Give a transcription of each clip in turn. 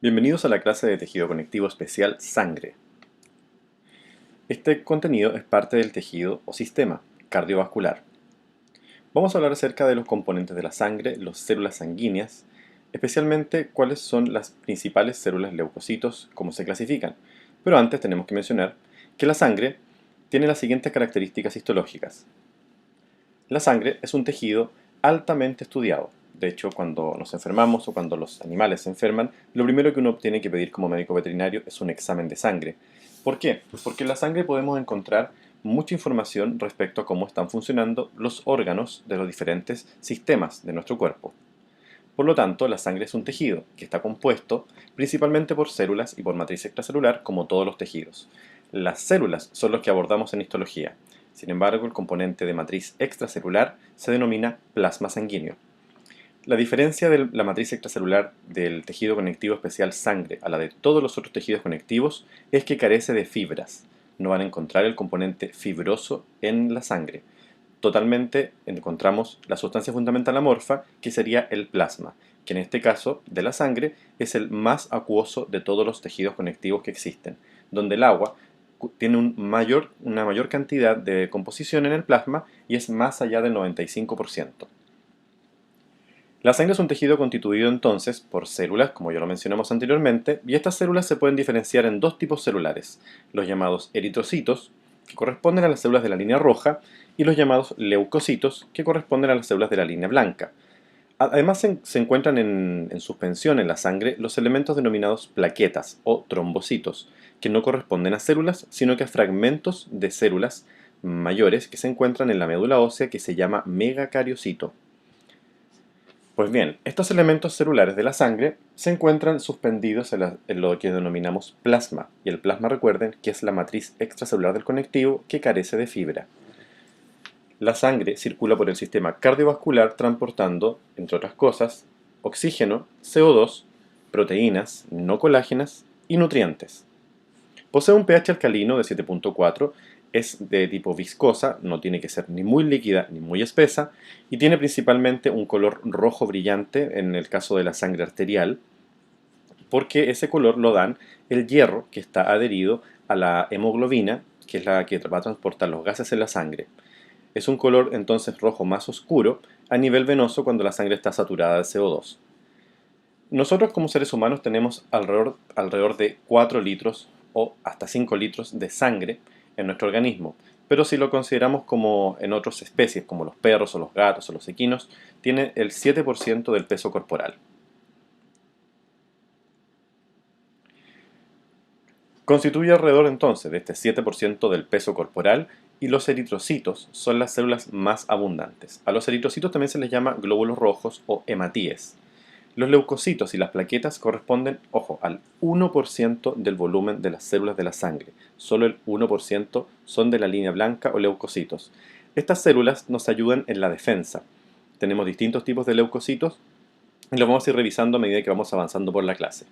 Bienvenidos a la clase de tejido conectivo especial Sangre. Este contenido es parte del tejido o sistema cardiovascular. Vamos a hablar acerca de los componentes de la sangre, las células sanguíneas, especialmente cuáles son las principales células leucocitos, cómo se clasifican. Pero antes tenemos que mencionar que la sangre tiene las siguientes características histológicas. La sangre es un tejido altamente estudiado. De hecho, cuando nos enfermamos o cuando los animales se enferman, lo primero que uno tiene que pedir como médico veterinario es un examen de sangre. ¿Por qué? Porque en la sangre podemos encontrar mucha información respecto a cómo están funcionando los órganos de los diferentes sistemas de nuestro cuerpo. Por lo tanto, la sangre es un tejido que está compuesto principalmente por células y por matriz extracelular, como todos los tejidos. Las células son los que abordamos en histología. Sin embargo, el componente de matriz extracelular se denomina plasma sanguíneo. La diferencia de la matriz extracelular del tejido conectivo especial sangre a la de todos los otros tejidos conectivos es que carece de fibras. No van a encontrar el componente fibroso en la sangre. Totalmente encontramos la sustancia fundamental amorfa, que sería el plasma, que en este caso de la sangre es el más acuoso de todos los tejidos conectivos que existen, donde el agua tiene una mayor cantidad de composición en el plasma y es más allá del 95%. La sangre es un tejido constituido entonces por células, como ya lo mencionamos anteriormente, y estas células se pueden diferenciar en dos tipos celulares, los llamados eritrocitos, que corresponden a las células de la línea roja, y los llamados leucocitos, que corresponden a las células de la línea blanca. Además se encuentran en suspensión en la sangre los elementos denominados plaquetas o trombocitos, que no corresponden a células, sino que a fragmentos de células mayores que se encuentran en la médula ósea, que se llama megacariocito. Pues bien, estos elementos celulares de la sangre se encuentran suspendidos en lo que denominamos plasma, y el plasma, recuerden, que es la matriz extracelular del conectivo que carece de fibra. La sangre circula por el sistema cardiovascular transportando, entre otras cosas, oxígeno, CO2, proteínas no colágenas y nutrientes. Posee un pH alcalino de 7.4, es de tipo viscosa, no tiene que ser ni muy líquida ni muy espesa, y tiene principalmente un color rojo brillante en el caso de la sangre arterial, porque ese color lo dan el hierro que está adherido a la hemoglobina, que es la que va a transportar los gases en la sangre. Es un color entonces rojo más oscuro a nivel venoso cuando la sangre está saturada de CO2. Nosotros como seres humanos tenemos alrededor de 4 litros o hasta 5 litros de sangre en nuestro organismo, pero si lo consideramos como en otras especies, como los perros o los gatos o los equinos, tiene el 7% del peso corporal. Constituye alrededor entonces de este 7% del peso corporal, y los eritrocitos son las células más abundantes. A los eritrocitos también se les llama glóbulos rojos o hematíes. Los leucocitos y las plaquetas corresponden, ojo, al 1% del volumen de las células de la sangre. Solo el 1% son de la línea blanca o leucocitos. Estas células nos ayudan en la defensa. Tenemos distintos tipos de leucocitos y los vamos a ir revisando a medida que vamos avanzando por la clase.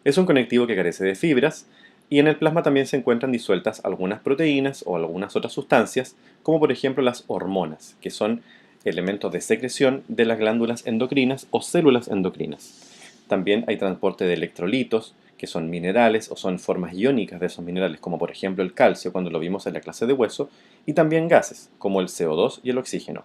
Es un conectivo que carece de fibras, y en el plasma también se encuentran disueltas algunas proteínas o algunas otras sustancias, como por ejemplo las hormonas, que son elementos de secreción de las glándulas endocrinas o células endocrinas. También hay transporte de electrolitos, que son minerales o son formas iónicas de esos minerales, como por ejemplo el calcio, cuando lo vimos en la clase de hueso, y también gases, como el CO2 y el oxígeno.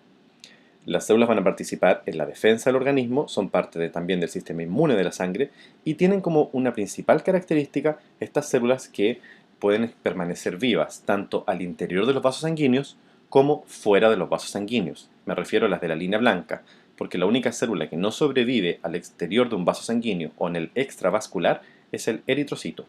Las células van a participar en la defensa del organismo, son parte también del sistema inmune de la sangre, y tienen como una principal característica estas células que pueden permanecer vivas tanto al interior de los vasos sanguíneos como fuera de los vasos sanguíneos. Me refiero a las de la línea blanca, porque la única célula que no sobrevive al exterior de un vaso sanguíneo o en el extravascular es el eritrocito.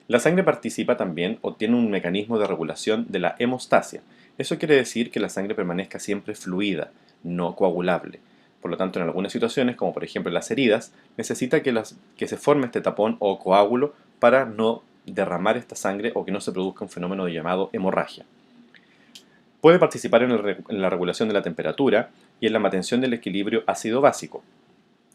La sangre participa también o tiene un mecanismo de regulación de la hemostasia. Eso quiere decir que la sangre permanezca siempre fluida, no coagulable. Por lo tanto, en algunas situaciones, como por ejemplo en las heridas, necesita que se forme este tapón o coágulo para no derramar esta sangre o que no se produzca un fenómeno llamado hemorragia. Puede participar en la regulación de la temperatura y en la mantención del equilibrio ácido-básico.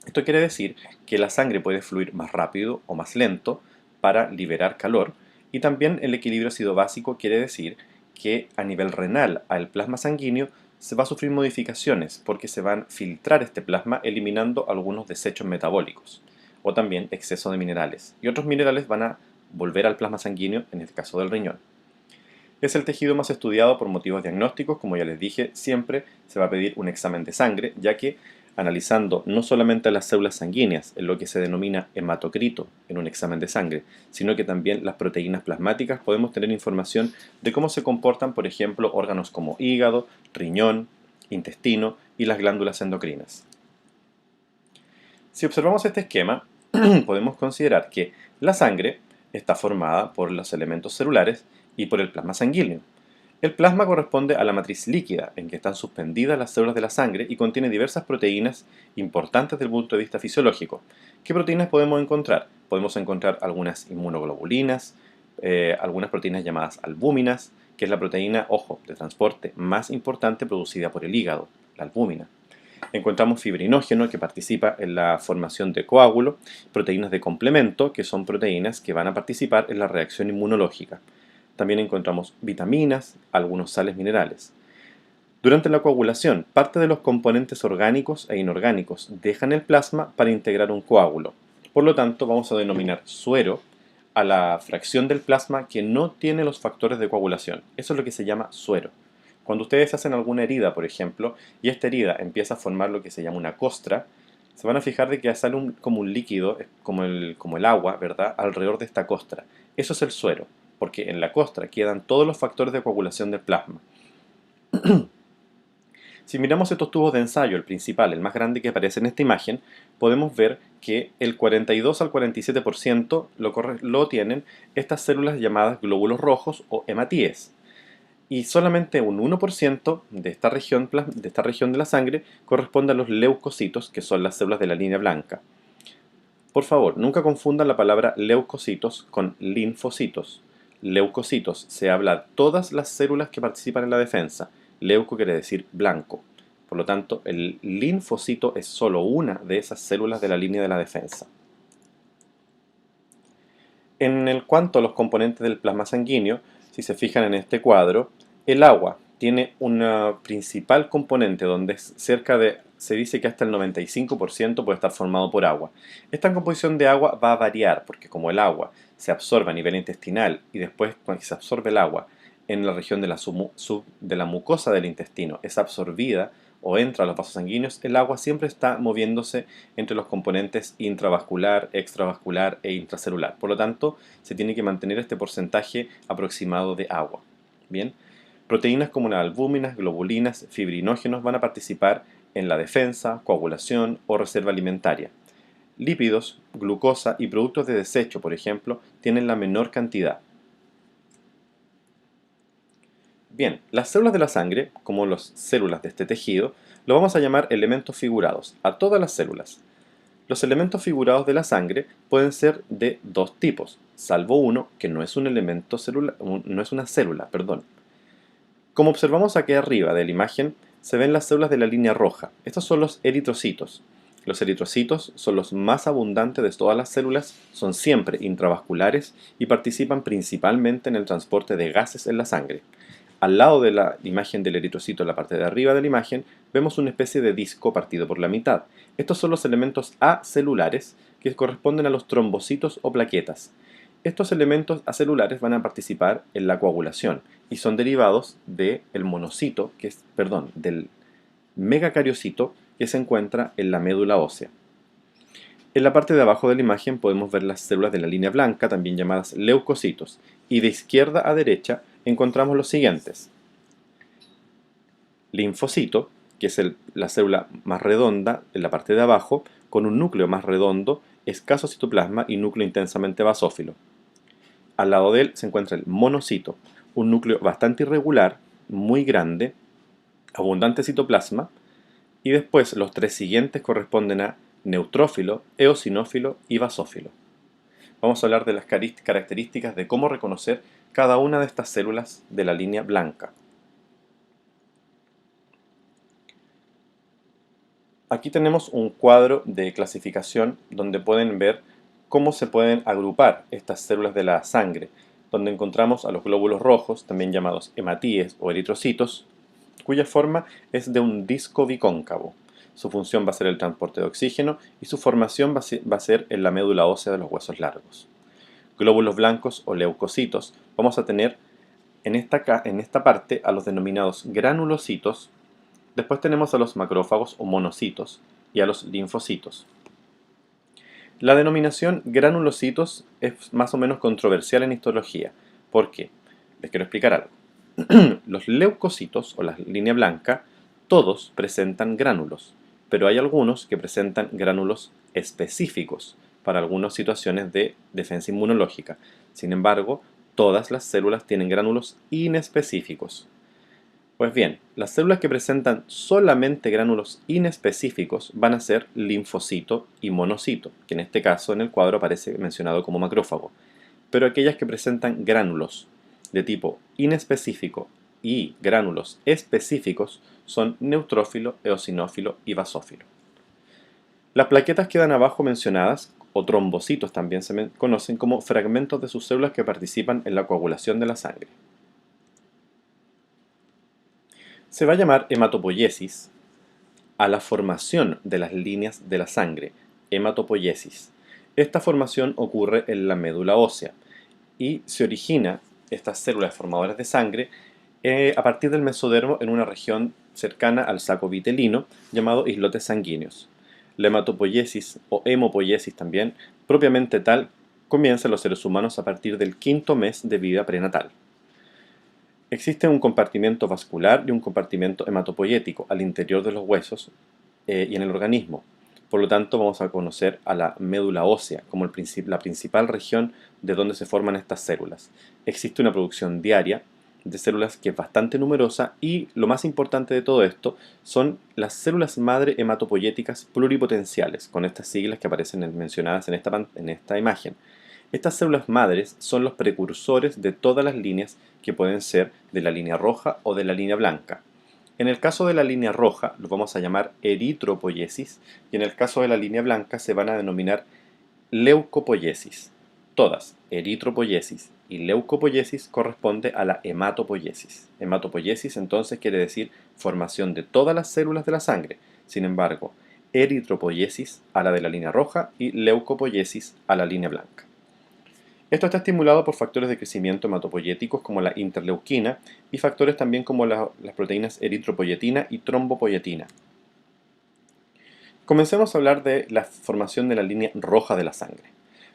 Esto quiere decir que la sangre puede fluir más rápido o más lento para liberar calor, y también el equilibrio ácido básico quiere decir que a nivel renal al plasma sanguíneo se va a sufrir modificaciones porque se van a filtrar este plasma eliminando algunos desechos metabólicos. o también exceso de minerales. Y otros minerales van a volver al plasma sanguíneo, en el caso del riñón. Es el tejido más estudiado por motivos diagnósticos, como ya les dije, siempre se va a pedir un examen de sangre, ya que analizando no solamente las células sanguíneas, en lo que se denomina hematocrito en un examen de sangre, sino que también las proteínas plasmáticas, podemos tener información de cómo se comportan, por ejemplo, órganos como hígado, riñón, intestino y las glándulas endocrinas. Si observamos este esquema, podemos considerar que la sangre está formada por los elementos celulares y por el plasma sanguíneo. El plasma corresponde a la matriz líquida, en que están suspendidas las células de la sangre y contiene diversas proteínas importantes desde el punto de vista fisiológico. ¿Qué proteínas podemos encontrar? Podemos encontrar algunas inmunoglobulinas, algunas proteínas llamadas albúminas, que es la proteína, ojo, de transporte más importante producida por el hígado, la albúmina. Encontramos fibrinógeno, que participa en la formación de coágulo, proteínas de complemento, que son proteínas que van a participar en la reacción inmunológica. También encontramos vitaminas, algunos sales minerales. Durante la coagulación, parte de los componentes orgánicos e inorgánicos dejan el plasma para integrar un coágulo. Por lo tanto, vamos a denominar suero a la fracción del plasma que no tiene los factores de coagulación. Eso es lo que se llama suero. Cuando ustedes hacen alguna herida, por ejemplo, y esta herida empieza a formar lo que se llama una costra, se van a fijar de que sale como un líquido, como el agua, ¿verdad?, alrededor de esta costra. Eso es el suero, porque en la costra quedan todos los factores de coagulación del plasma. Si miramos estos tubos de ensayo, el principal, el más grande que aparece en esta imagen, podemos ver que el 42 al 47% lo tienen estas células llamadas glóbulos rojos o hematíes. Y solamente un 1% de esta región de la sangre corresponde a los leucocitos, que son las células de la línea blanca. Por favor, nunca confundan la palabra leucocitos con linfocitos. Leucocitos se habla de todas las células que participan en la defensa. Leuco quiere decir blanco. Por lo tanto, el linfocito es solo una de esas células de la línea de la defensa. En cuanto a los componentes del plasma sanguíneo, si se fijan en este cuadro, el agua tiene un principal componente donde se dice que hasta el 95% puede estar formado por agua. Esta composición de agua va a variar porque como el agua se absorbe a nivel intestinal y después cuando se absorbe el agua en la región de la mucosa del intestino es absorbida o entra a los vasos sanguíneos, el agua siempre está moviéndose entre los componentes intravascular, extravascular e intracelular. Por lo tanto, se tiene que mantener este porcentaje aproximado de agua. Bien, proteínas como las albúminas, globulinas, fibrinógenos van a participar en la defensa, coagulación o reserva alimentaria. Lípidos, glucosa y productos de desecho, por ejemplo, tienen la menor cantidad. Bien, las células de la sangre, como las células de este tejido, lo vamos a llamar elementos figurados, a todas las células. Los elementos figurados de la sangre pueden ser de dos tipos, salvo uno que no es un elemento celular, no es una célula, perdón. Como observamos aquí arriba de la imagen, se ven las células de la línea roja. Estos son los eritrocitos. Los eritrocitos son los más abundantes de todas las células, son siempre intravasculares y participan principalmente en el transporte de gases en la sangre. Al lado de la imagen del eritrocito, en la parte de arriba de la imagen, vemos una especie de disco partido por la mitad. Estos son los elementos acelulares que corresponden a los trombocitos o plaquetas. Estos elementos acelulares van a participar en la coagulación y son derivados del del megacariocito que se encuentra en la médula ósea. En la parte de abajo de la imagen podemos ver las células de la línea blanca, también llamadas leucocitos, y de izquierda a derecha encontramos los siguientes. Linfocito, que es la célula más redonda en la parte de abajo, con un núcleo más redondo, escaso citoplasma y núcleo intensamente basófilo. Al lado de él se encuentra el monocito, un núcleo bastante irregular, muy grande, abundante citoplasma, y después los tres siguientes corresponden a neutrófilo, eosinófilo y basófilo. Vamos a hablar de las características de cómo reconocer cada una de estas células de la línea blanca. Aquí tenemos un cuadro de clasificación donde pueden ver cómo se pueden agrupar estas células de la sangre, donde encontramos a los glóbulos rojos, también llamados hematíes o eritrocitos, cuya forma es de un disco bicóncavo. su función va a ser el transporte de oxígeno y su formación va a ser en la médula ósea de los huesos largos. Glóbulos blancos o leucocitos vamos a tener en esta parte a los denominados granulocitos, después tenemos a los macrófagos o monocitos y a los linfocitos. La denominación granulocitos es más o menos controversial en histología. ¿Por qué? Les quiero explicar algo. Los leucocitos o la línea blanca, todos presentan gránulos, pero hay algunos que presentan gránulos específicos para algunas situaciones de defensa inmunológica. Sin embargo, todas las células tienen gránulos inespecíficos. Pues bien, las células que presentan solamente gránulos inespecíficos van a ser linfocito y monocito, que en este caso en el cuadro aparece mencionado como macrófago. Pero aquellas que presentan gránulos de tipo inespecífico y gránulos específicos son neutrófilo, eosinófilo y basófilo. Las plaquetas que dan abajo mencionadas, o trombocitos también se conocen como fragmentos de sus células que participan en la coagulación de la sangre. Se va a llamar hematopoiesis a la formación de las líneas de la sangre, hematopoiesis. Esta formación ocurre en la médula ósea y se origina estas células formadoras de sangre a partir del mesodermo en una región cercana al saco vitelino llamado islotes sanguíneos. La hematopoiesis o hemopoiesis también, propiamente tal, comienza en los seres humanos a partir del quinto mes de vida prenatal. Existe un compartimento vascular y un compartimento hematopoyético al interior de los huesos y en el organismo. Por lo tanto, vamos a conocer a la médula ósea como la principal región de donde se forman estas células. Existe una producción diaria de células que es bastante numerosa y lo más importante de todo esto son las células madre hematopoyéticas pluripotenciales, con estas siglas que aparecen mencionadas en esta imagen. Estas células madres son los precursores de todas las líneas que pueden ser de la línea roja o de la línea blanca. En el caso de la línea roja los vamos a llamar eritropoiesis y en el caso de la línea blanca se van a denominar leucopoiesis. Todas, eritropoiesis y leucopoiesis, corresponde a la hematopoiesis. Hematopoiesis entonces quiere decir formación de todas las células de la sangre. Sin embargo, eritropoiesis a la de la línea roja y leucopoiesis a la línea blanca. Esto está estimulado por factores de crecimiento hematopoyéticos como la interleuquina y factores también como las proteínas eritropoyetina y trombopoyetina. Comencemos a hablar de la formación de la línea roja de la sangre.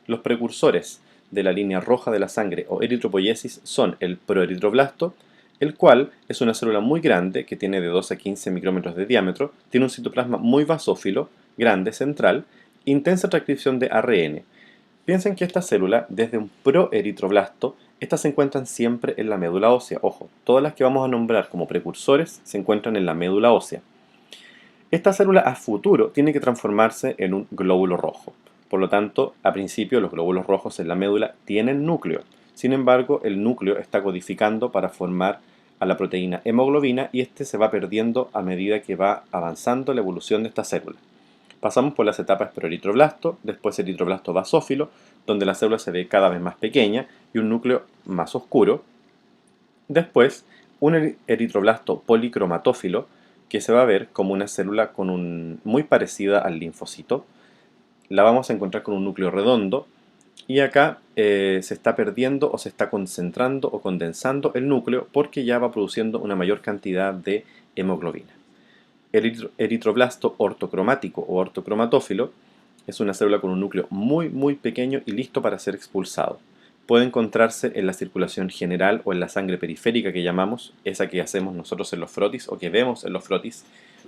Los precursores de la línea roja de la sangre o eritropoiesis son el proeritroblasto, el cual es una célula muy grande que tiene de 2 a 15 micrómetros de diámetro, tiene un citoplasma muy basófilo, grande, central, intensa transcripción de ARN. Piensen que esta célula, desde un proeritroblasto, estas se encuentran siempre en la médula ósea. Ojo, todas las que vamos a nombrar como precursores se encuentran en la médula ósea. Esta célula a futuro tiene que transformarse en un glóbulo rojo. Por lo tanto, a principio los glóbulos rojos en la médula tienen núcleo. Sin embargo, el núcleo está codificando para formar a la proteína hemoglobina y este se va perdiendo a medida que va avanzando la evolución de esta célula. Pasamos por las etapas proeritroblasto, después eritroblasto basófilo, donde la célula se ve cada vez más pequeña y un núcleo más oscuro. Después, un eritroblasto policromatófilo, que se va a ver como una célula muy parecida al linfocito. La vamos a encontrar con un núcleo redondo y acá se está perdiendo o se está concentrando o condensando el núcleo porque ya va produciendo una mayor cantidad de hemoglobina. El eritroblasto ortocromático o ortocromatófilo es una célula con un núcleo muy pequeño y listo para ser expulsado. Puede encontrarse en la circulación general o en la sangre periférica que llamamos, esa que hacemos nosotros en los frotis o que vemos en los frotis,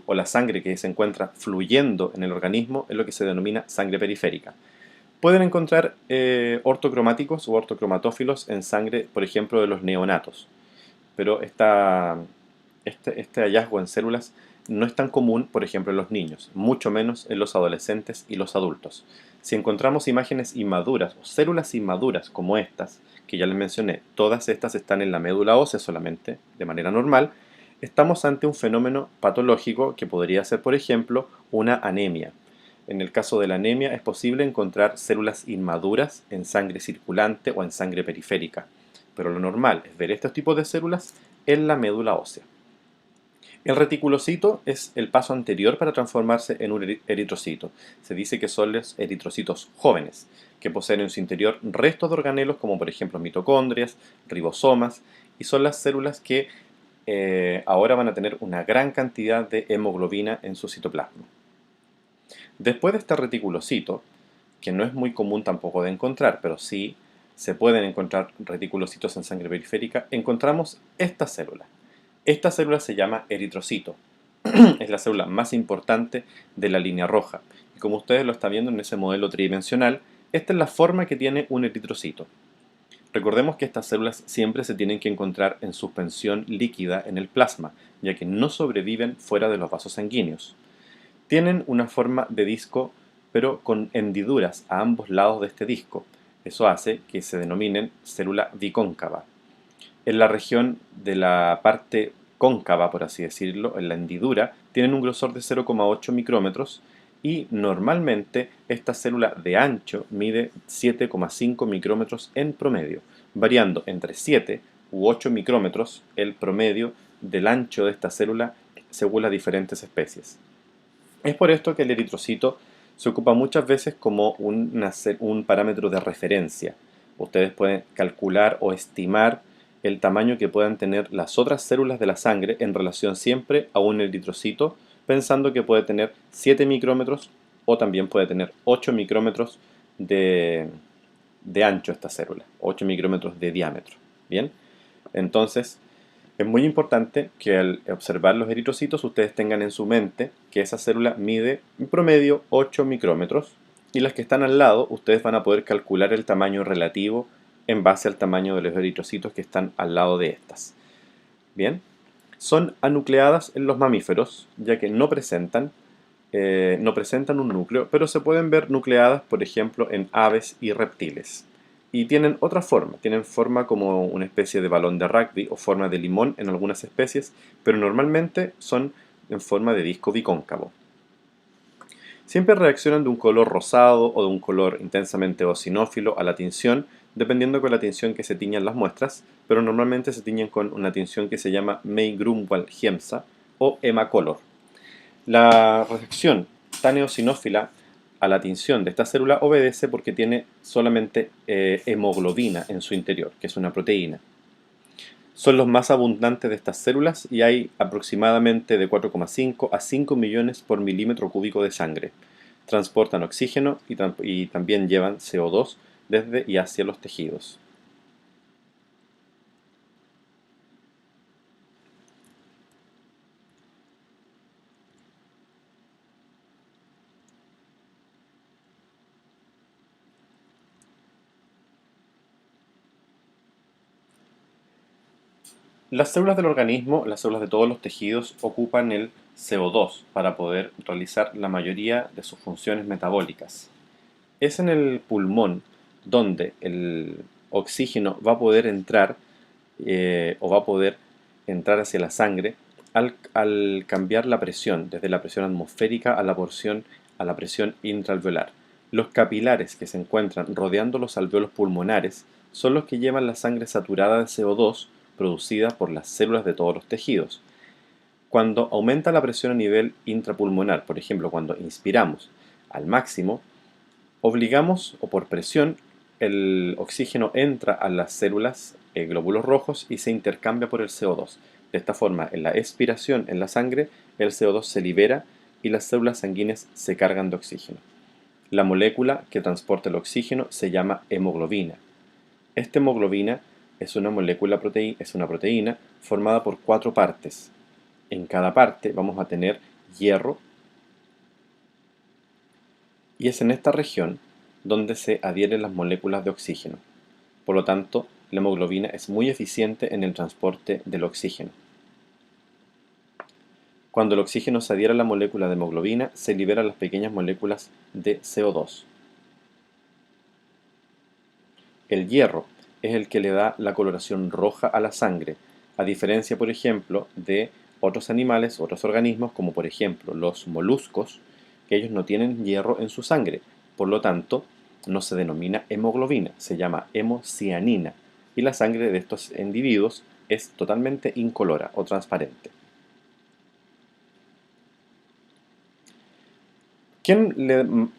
o la sangre que se encuentra fluyendo en el organismo es lo que se denomina sangre periférica. Pueden encontrar ortocromáticos o ortocromatófilos en sangre, por ejemplo, de los neonatos, pero este hallazgo en células no es tan común, por ejemplo, en los niños, mucho menos en los adolescentes y los adultos. Si encontramos imágenes inmaduras o células inmaduras como estas, que ya les mencioné, todas estas están en la médula ósea solamente, de manera normal, estamos ante un fenómeno patológico que podría ser, por ejemplo, una anemia. En el caso de la anemia es posible encontrar células inmaduras en sangre circulante o en sangre periférica, pero lo normal es ver estos tipos de células en la médula ósea. El reticulocito es el paso anterior para transformarse en un eritrocito. Se dice que son los eritrocitos jóvenes, que poseen en su interior restos de organelos como por ejemplo mitocondrias, ribosomas, y son las células que ahora van a tener una gran cantidad de hemoglobina en su citoplasma. Después de este reticulocito, que no es muy común tampoco de encontrar, pero sí se pueden encontrar reticulocitos en sangre periférica, encontramos esta célula. Esta célula se llama eritrocito. Es la célula más importante de la línea roja. Y como ustedes lo están viendo en ese modelo tridimensional, esta es la forma que tiene un eritrocito. Recordemos que estas células siempre se tienen que encontrar en suspensión líquida en el plasma, ya que no sobreviven fuera de los vasos sanguíneos. Tienen una forma de disco, pero con hendiduras a ambos lados de este disco. Eso hace que se denominen célula bicóncava. En la región de la parte cóncava, por así decirlo, en la hendidura, tienen un grosor de 0,8 micrómetros y normalmente esta célula de ancho mide 7,5 micrómetros en promedio, variando entre 7 u 8 micrómetros el promedio del ancho de esta célula según las diferentes especies. Es por esto que el eritrocito se ocupa muchas veces como un parámetro de referencia. Ustedes pueden calcular o estimar el tamaño que puedan tener las otras células de la sangre en relación siempre a un eritrocito, pensando que puede tener 7 micrómetros o también puede tener 8 micrómetros de ancho esta célula, 8 micrómetros de diámetro. Bien, entonces es muy importante que al observar los eritrocitos ustedes tengan en su mente que esa célula mide en promedio 8 micrómetros y las que están al lado ustedes van a poder calcular el tamaño relativo en base al tamaño de los eritrocitos que están al lado de estas. Bien, son anucleadas en los mamíferos ya que no presentan un núcleo, pero se pueden ver nucleadas, por ejemplo, en aves y reptiles. Y tienen forma como una especie de balón de rugby o forma de limón en algunas especies, pero normalmente son en forma de disco bicóncavo. Siempre reaccionan de un color rosado o de un color intensamente eosinófilo a la tinción, dependiendo con la tinción que se tiñan las muestras, pero normalmente se tiñen con una tinción que se llama May-Grunwald-Hiemsa o hemacolor. La reacción tan eosinófila a la tinción de esta célula obedece porque tiene solamente hemoglobina en su interior, que es una proteína. Son los más abundantes de estas células y hay aproximadamente de 4,5 a 5 millones por milímetro cúbico de sangre. Transportan oxígeno y también llevan CO2 desde y hacia los tejidos. Las células del organismo, las células de todos los tejidos, ocupan el CO2 para poder realizar la mayoría de sus funciones metabólicas. Es en el pulmón donde el oxígeno va a poder entrar o va a poder entrar hacia la sangre al cambiar la presión, desde la presión atmosférica a la presión intraalveolar. Los capilares que se encuentran rodeando los alveolos pulmonares son los que llevan la sangre saturada de CO2 producida por las células de todos los tejidos. Cuando aumenta la presión a nivel intrapulmonar, por ejemplo, cuando inspiramos al máximo, obligamos o por presión el oxígeno entra a las células glóbulos rojos y se intercambia por el CO2. De esta forma, en la expiración en la sangre, el CO2 se libera y las células sanguíneas se cargan de oxígeno. La molécula que transporta el oxígeno se llama hemoglobina. Esta hemoglobina es una proteína formada por 4 partes. En cada parte vamos a tener hierro y es en esta región donde se adhieren las moléculas de oxígeno. Por lo tanto, la hemoglobina es muy eficiente en el transporte del oxígeno. Cuando el oxígeno se adhiere a la molécula de hemoglobina, se liberan las pequeñas moléculas de CO2. El hierro es el que le da la coloración roja a la sangre, a diferencia, por ejemplo, de otros animales, otros organismos, como por ejemplo los moluscos, que ellos no tienen hierro en su sangre. Por lo tanto, no se denomina hemoglobina, se llama hemocianina, y la sangre de estos individuos es totalmente incolora o transparente. ¿Quién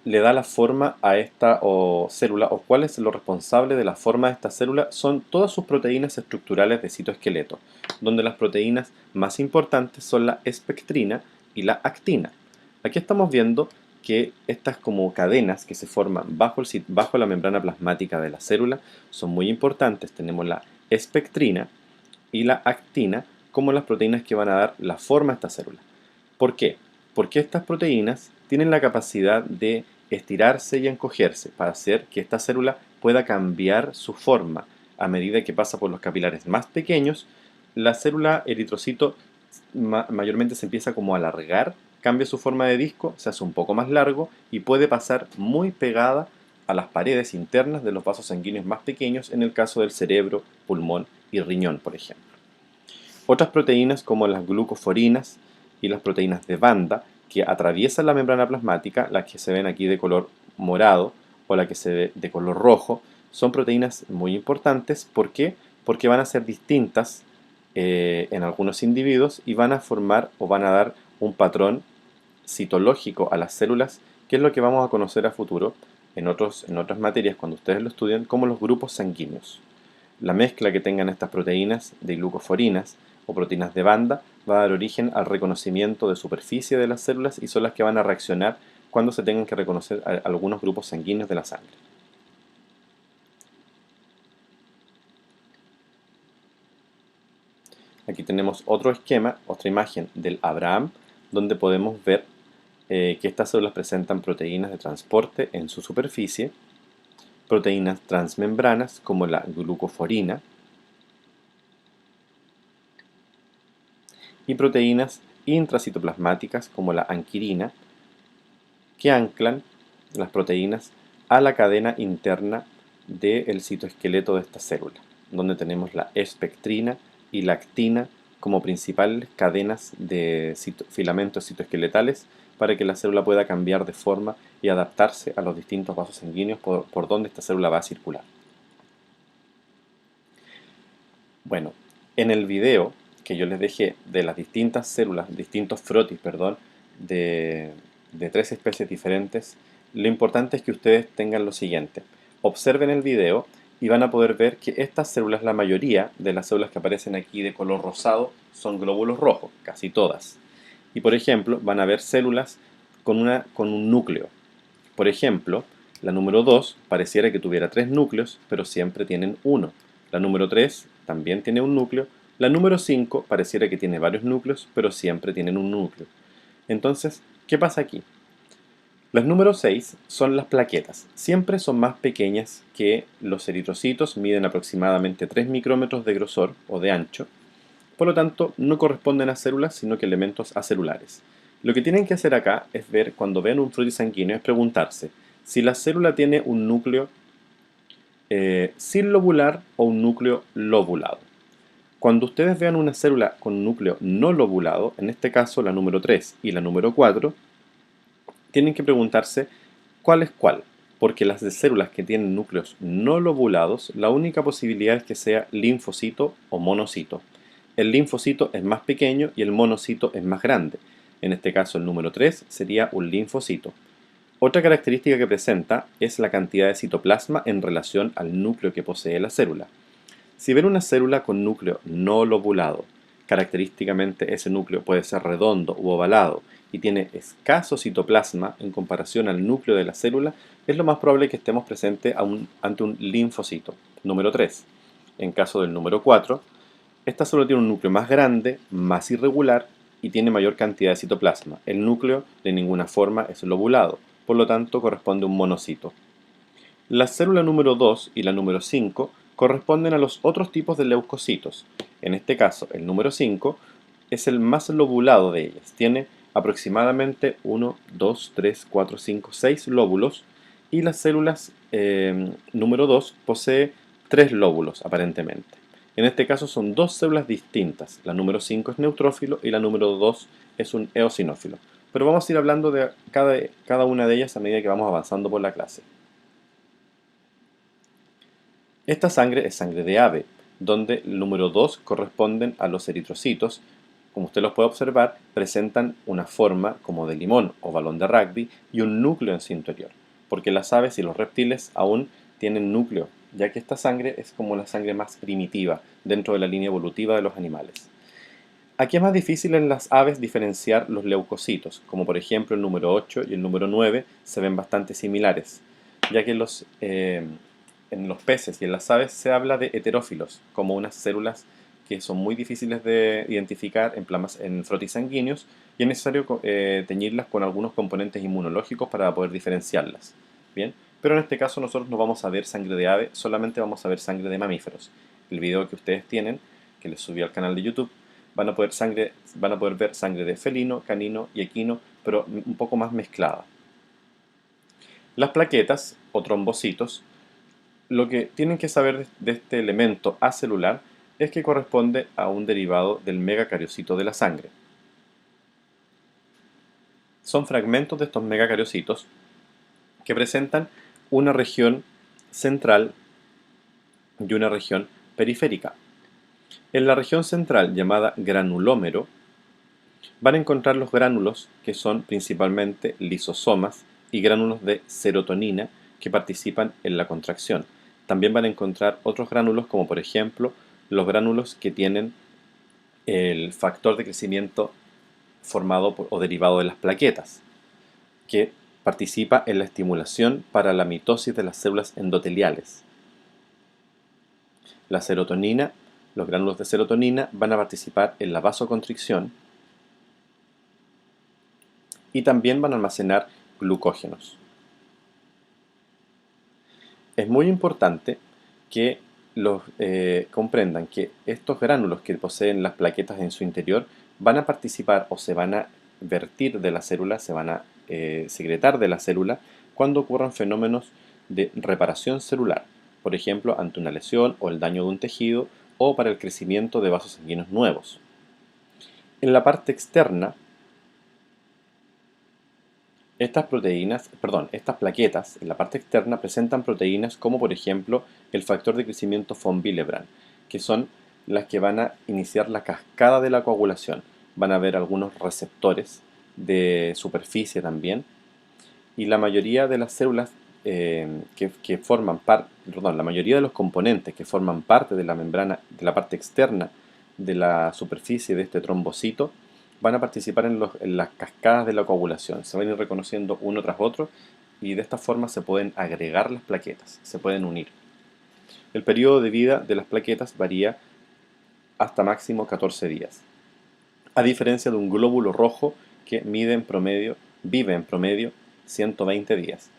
le da la forma a esta célula o cuál es lo responsable de la forma de esta célula? Son todas sus proteínas estructurales de citoesqueleto, donde las proteínas más importantes son la espectrina y la actina. Aquí estamos viendo que estas como cadenas que se forman bajo la membrana plasmática de la célula son muy importantes. Tenemos la espectrina y la actina como las proteínas que van a dar la forma a esta célula. ¿Por qué? Porque estas proteínas tienen la capacidad de estirarse y encogerse para hacer que esta célula pueda cambiar su forma a medida que pasa por los capilares más pequeños. La célula eritrocito mayormente se empieza como a alargar, cambia su forma de disco, se hace un poco más largo y puede pasar muy pegada a las paredes internas de los vasos sanguíneos más pequeños en el caso del cerebro, pulmón y riñón, por ejemplo. Otras proteínas como las glucoforinas y las proteínas de banda que atraviesan la membrana plasmática, las que se ven aquí de color morado o la que se ve de color rojo, son proteínas muy importantes. ¿Por qué? Porque van a ser distintas en algunos individuos y van a formar o van a dar un patrón citológico a las células, que es lo que vamos a conocer a futuro en otras materias cuando ustedes lo estudian, como los grupos sanguíneos. La mezcla que tengan estas proteínas de glucoforinas o proteínas de banda va a dar origen al reconocimiento de superficie de las células y son las que van a reaccionar cuando se tengan que reconocer algunos grupos sanguíneos de la sangre. Aquí tenemos otro esquema, otra imagen del Abraham, donde podemos ver que estas células presentan proteínas de transporte en su superficie, proteínas transmembranas como la glucoforina y proteínas intracitoplasmáticas como la anquirina, que anclan las proteínas a la cadena interna del citoesqueleto de esta célula, donde tenemos la espectrina y la actina como principales cadenas de filamentos citoesqueletales para que la célula pueda cambiar de forma y adaptarse a los distintos vasos sanguíneos por donde esta célula va a circular. Bueno, en el video que yo les dejé de las distintas células, distintos frotis, perdón, de 3 especies diferentes, lo importante es que ustedes tengan lo siguiente. Observen el video y van a poder ver que estas células, la mayoría de las células que aparecen aquí de color rosado, son glóbulos rojos, casi todas. Y por ejemplo, van a ver células con un núcleo. Por ejemplo, la número 2 pareciera que tuviera 3 núcleos, pero siempre tienen uno. La número 3 también tiene un núcleo. La número 5 pareciera que tiene varios núcleos, pero siempre tienen un núcleo. Entonces, ¿qué pasa aquí? Las número 6 son las plaquetas. Siempre son más pequeñas que los eritrocitos, miden aproximadamente 3 micrómetros de grosor o de ancho. Por lo tanto, no corresponden a células, sino que elementos acelulares. Lo que tienen que hacer acá es ver, cuando vean un fluido sanguíneo, es preguntarse si la célula tiene un núcleo sin lobular o un núcleo lobulado. Cuando ustedes vean una célula con núcleo no lobulado, en este caso la número 3 y la número 4, tienen que preguntarse cuál es cuál, porque las de células que tienen núcleos no lobulados, la única posibilidad es que sea linfocito o monocito. El linfocito es más pequeño y el monocito es más grande. En este caso el número 3 sería un linfocito. Otra característica que presenta es la cantidad de citoplasma en relación al núcleo que posee la célula. Si ven una célula con núcleo no lobulado, característicamente ese núcleo puede ser redondo u ovalado y tiene escaso citoplasma en comparación al núcleo de la célula, es lo más probable que estemos presentes ante un linfocito. Número 3. En caso del número 4, esta célula tiene un núcleo más grande, más irregular y tiene mayor cantidad de citoplasma. El núcleo de ninguna forma es lobulado, por lo tanto corresponde a un monocito. La célula número 2 y la número 5 corresponden a los otros tipos de leucocitos. En este caso, el número 5 es el más lobulado de ellas. Tiene aproximadamente 1, 2, 3, 4, 5, 6 lóbulos y las células número 2 posee 3 lóbulos aparentemente. En este caso son dos células distintas. La número 5 es neutrófilo y la número 2 es un eosinófilo. Pero vamos a ir hablando de cada una de ellas a medida que vamos avanzando por la clase. Esta sangre es sangre de ave, donde el número 2 corresponden a los eritrocitos como usted los puede observar, presentan una forma como de limón o balón de rugby y un núcleo en su interior, porque las aves y los reptiles aún tienen núcleo, ya que esta sangre es como la sangre más primitiva dentro de la línea evolutiva de los animales. Aquí es más difícil en las aves diferenciar los leucocitos, como por ejemplo el número 8 y el número 9 se ven bastante similares, ya que en los peces y en las aves se habla de heterófilos, como unas células que son muy difíciles de identificar en frotis sanguíneos y es necesario teñirlas con algunos componentes inmunológicos para poder diferenciarlas. Bien, pero en este caso nosotros no vamos a ver sangre de ave, solamente vamos a ver sangre de mamíferos. El video que ustedes tienen, que les subí al canal de YouTube, van a poder ver sangre de felino, canino y equino, pero un poco más mezclada. Las plaquetas o trombocitos, lo que tienen que saber de este elemento acelular es que corresponde a un derivado del megacariocito de la sangre. Son fragmentos de estos megacariocitos que presentan una región central y una región periférica. En la región central, llamada granulómero, van a encontrar los gránulos que son principalmente lisosomas y gránulos de serotonina que participan en la contracción. También van a encontrar otros gránulos como por ejemplo los gránulos que tienen el factor de crecimiento formado o derivado de las plaquetas, que participa en la estimulación para la mitosis de las células endoteliales. La serotonina, los gránulos de serotonina van a participar en la vasoconstricción y también van a almacenar glucógenos. Es muy importante que comprendan que estos gránulos que poseen las plaquetas en su interior van a participar o se van a vertir de la célula, se van a secretar de la célula cuando ocurran fenómenos de reparación celular, por ejemplo, ante una lesión o el daño de un tejido o para el crecimiento de vasos sanguíneos nuevos. En la parte externa, estas plaquetas en la parte externa presentan proteínas como por ejemplo el factor de crecimiento von Willebrand, que son las que van a iniciar la cascada de la coagulación. Van a haber algunos receptores de superficie también, y la mayoría de las células que forman parte, la mayoría de los componentes que forman parte de la membrana, de la parte externa de la superficie de este trombocito, van a participar en las cascadas de la coagulación. Se van a ir reconociendo uno tras otro y de esta forma se pueden agregar las plaquetas, se pueden unir. El periodo de vida de las plaquetas varía hasta máximo 14 días, a diferencia de un glóbulo rojo que vive en promedio 120 días.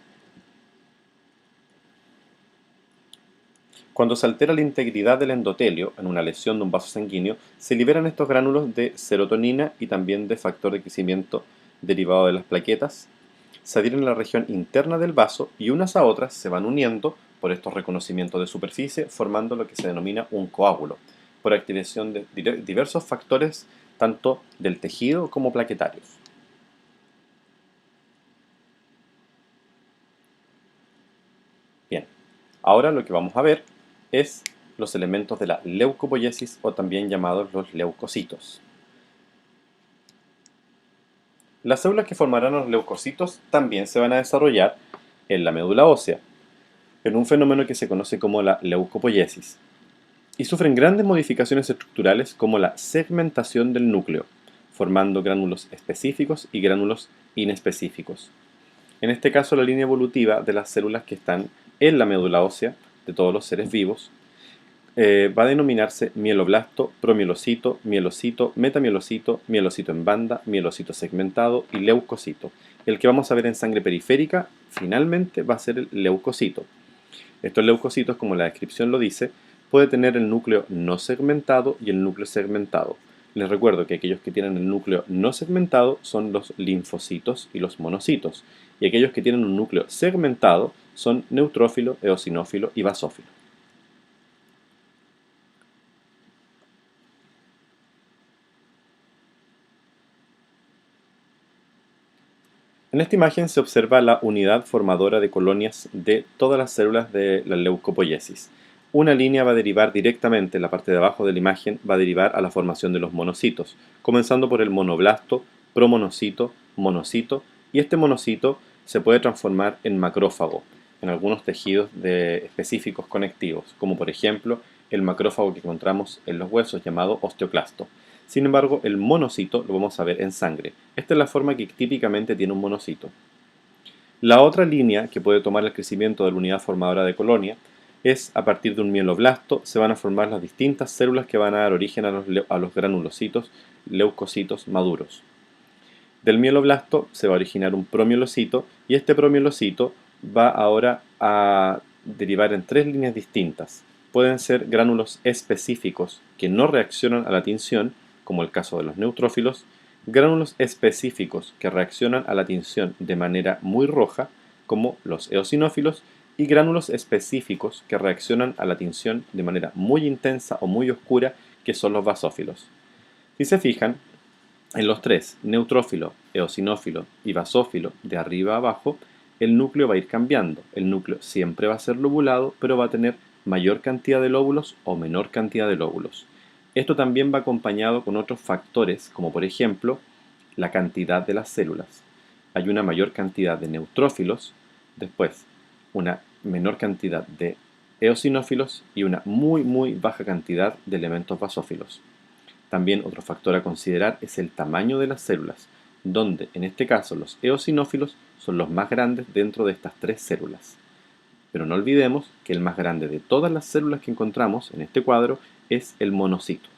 Cuando se altera la integridad del endotelio en una lesión de un vaso sanguíneo, se liberan estos gránulos de serotonina y también de factor de crecimiento derivado de las plaquetas, se adhieren a la región interna del vaso y unas a otras se van uniendo por estos reconocimientos de superficie, formando lo que se denomina un coágulo, por activación de diversos factores tanto del tejido como plaquetarios. Bien, ahora lo que vamos a ver es los elementos de la leucopoiesis o también llamados los leucocitos. Las células que formarán los leucocitos también se van a desarrollar en la médula ósea, en un fenómeno que se conoce como la leucopoiesis, y sufren grandes modificaciones estructurales como la segmentación del núcleo, formando gránulos específicos y gránulos inespecíficos. En este caso, la línea evolutiva de las células que están en la médula ósea de todos los seres vivos va a denominarse mieloblasto, promielocito, mielocito, metamielocito, mielocito en banda, mielocito segmentado y leucocito. El que vamos a ver en sangre periférica finalmente va a ser el leucocito. Estos leucocitos, como la descripción lo dice, puede tener el núcleo no segmentado y el núcleo segmentado. Les recuerdo que aquellos que tienen el núcleo no segmentado son los linfocitos y los monocitos, y aquellos que tienen un núcleo segmentado son neutrófilo, eosinófilo y basófilo. En esta imagen se observa la unidad formadora de colonias de todas las células de la leucopoiesis. una línea va a derivar directamente, en la parte de abajo de la imagen, va a derivar a la formación de los monocitos, comenzando por el monoblasto, promonocito, monocito, y este monocito se puede transformar en macrófago en algunos tejidos específicos conectivos, como por ejemplo el macrófago que encontramos en los huesos llamado osteoclasto. Sin embargo, el monocito lo vamos a ver en sangre. Esta es la forma que típicamente tiene un monocito. La otra línea que puede tomar el crecimiento de la unidad formadora de colonia es a partir de un mieloblasto se van a formar las distintas células que van a dar origen a los granulocitos, leucocitos maduros. Del mieloblasto se va a originar un promielocito y este promielocito va ahora a derivar en tres líneas distintas. Pueden ser gránulos específicos que no reaccionan a la tinción, como el caso de los neutrófilos, gránulos específicos que reaccionan a la tinción de manera muy roja, como los eosinófilos, y gránulos específicos que reaccionan a la tinción de manera muy intensa o muy oscura, que son los basófilos. Si se fijan, en los tres, neutrófilo, eosinófilo y basófilo, de arriba a abajo, el núcleo va a ir cambiando. El núcleo siempre va a ser lobulado, pero va a tener mayor cantidad de lóbulos o menor cantidad de lóbulos. Esto también va acompañado con otros factores, como por ejemplo, la cantidad de las células. Hay una mayor cantidad de neutrófilos, después una menor cantidad de eosinófilos y una muy baja cantidad de elementos basófilos. También otro factor a considerar es el tamaño de las células, donde en este caso los eosinófilos son los más grandes dentro de estas tres células. Pero no olvidemos que el más grande de todas las células que encontramos en este cuadro es el monocito.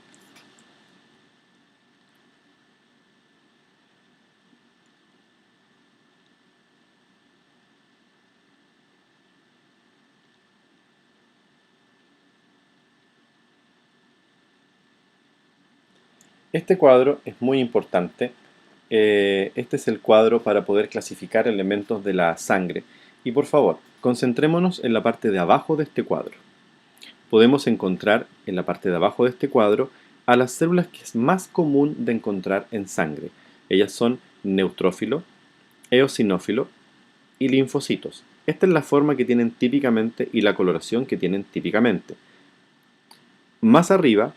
Este cuadro es muy importante. Este es el cuadro para poder clasificar elementos de la sangre. Y por favor, concentrémonos en la parte de abajo de este cuadro. Podemos encontrar en la parte de abajo de este cuadro a las células que es más común de encontrar en sangre. Ellas son neutrófilo, eosinófilo y linfocitos. Esta es la forma que tienen típicamente y la coloración que tienen típicamente. Más arriba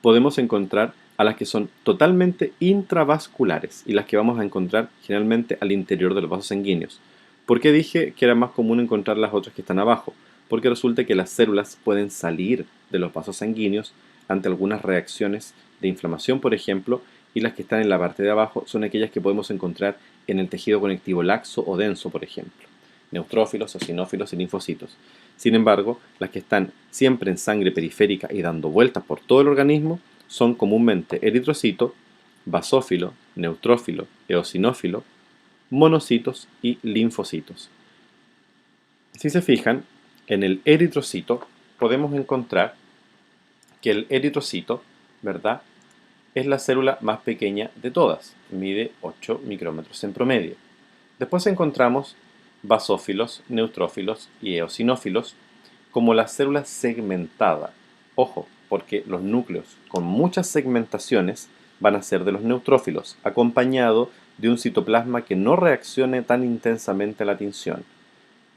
podemos encontrar a las que son totalmente intravasculares y las que vamos a encontrar generalmente al interior de los vasos sanguíneos. ¿Por qué dije que era más común encontrar las otras que están abajo? Porque resulta que las células pueden salir de los vasos sanguíneos ante algunas reacciones de inflamación, por ejemplo, y las que están en la parte de abajo son aquellas que podemos encontrar en el tejido conectivo laxo o denso, por ejemplo, neutrófilos, eosinófilos y linfocitos. Sin embargo, las que están siempre en sangre periférica y dando vueltas por todo el organismo son comúnmente eritrocito, basófilo, neutrófilo, eosinófilo, monocitos y linfocitos. Si se fijan, en el eritrocito podemos encontrar que el eritrocito, ¿verdad?, es la célula más pequeña de todas, mide 8 micrómetros en promedio. Después encontramos basófilos, neutrófilos y eosinófilos como la célula segmentada. Ojo, porque los núcleos con muchas segmentaciones van a ser de los neutrófilos, acompañado de un citoplasma que no reaccione tan intensamente a la tinción.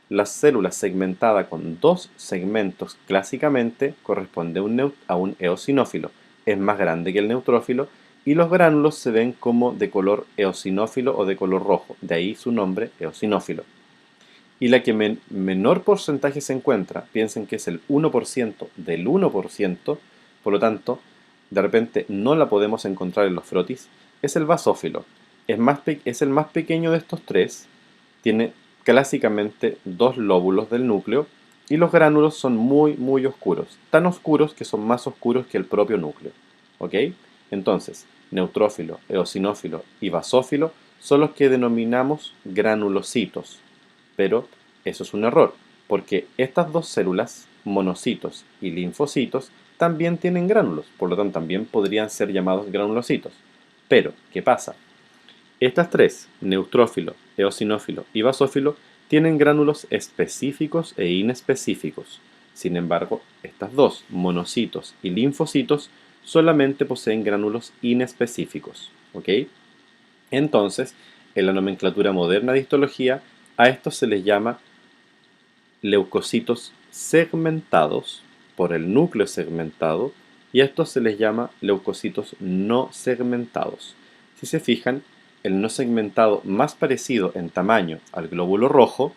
La célula segmentada con dos segmentos clásicamente corresponde a un eosinófilo. Es más grande que el neutrófilo y los gránulos se ven como de color eosinófilo o de color rojo, de ahí su nombre eosinófilo. Y la que menor porcentaje se encuentra, piensen que es el 1% del 1%, por lo tanto, de repente no la podemos encontrar en los frotis, es el basófilo. Es el más pequeño de estos tres, tiene clásicamente dos lóbulos del núcleo y los gránulos son muy oscuros, tan oscuros que son más oscuros que el propio núcleo. ¿Ok? Entonces, neutrófilo, eosinófilo y basófilo son los que denominamos granulocitos. Pero eso es un error, porque estas dos células, monocitos y linfocitos, también tienen gránulos, por lo tanto también podrían ser llamados granulocitos. Pero, ¿qué pasa? Estas tres, neutrófilo, eosinófilo y basófilo, tienen gránulos específicos e inespecíficos. Sin embargo, estas dos, monocitos y linfocitos, solamente poseen gránulos inespecíficos. ¿Ok? Entonces, en la nomenclatura moderna de histología, a estos se les llama leucocitos segmentados por el núcleo segmentado y a estos se les llama leucocitos no segmentados. Si se fijan, el no segmentado más parecido en tamaño al glóbulo rojo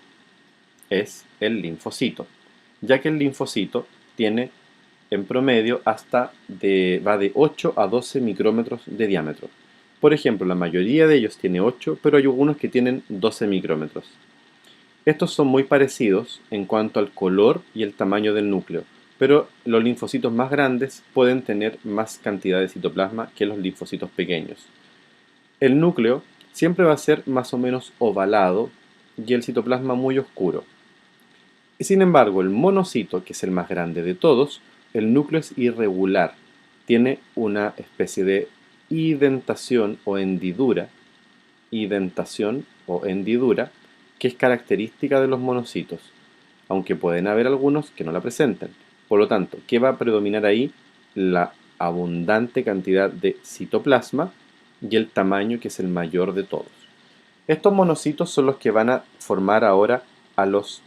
es el linfocito, ya que el linfocito tiene en promedio va de 8 a 12 micrómetros de diámetro. Por ejemplo, la mayoría de ellos tiene 8, pero hay algunos que tienen 12 micrómetros. Estos son muy parecidos en cuanto al color y el tamaño del núcleo, pero los linfocitos más grandes pueden tener más cantidad de citoplasma que los linfocitos pequeños. El núcleo siempre va a ser más o menos ovalado y el citoplasma muy oscuro. Y sin embargo, el monocito, que es el más grande de todos, el núcleo es irregular, tiene una especie de indentación o hendidura, que es característica de los monocitos, aunque pueden haber algunos que no la presenten. Por lo tanto, ¿qué va a predominar ahí? La abundante cantidad de citoplasma y el tamaño, que es el mayor de todos. Estos monocitos son los que van a formar ahora a los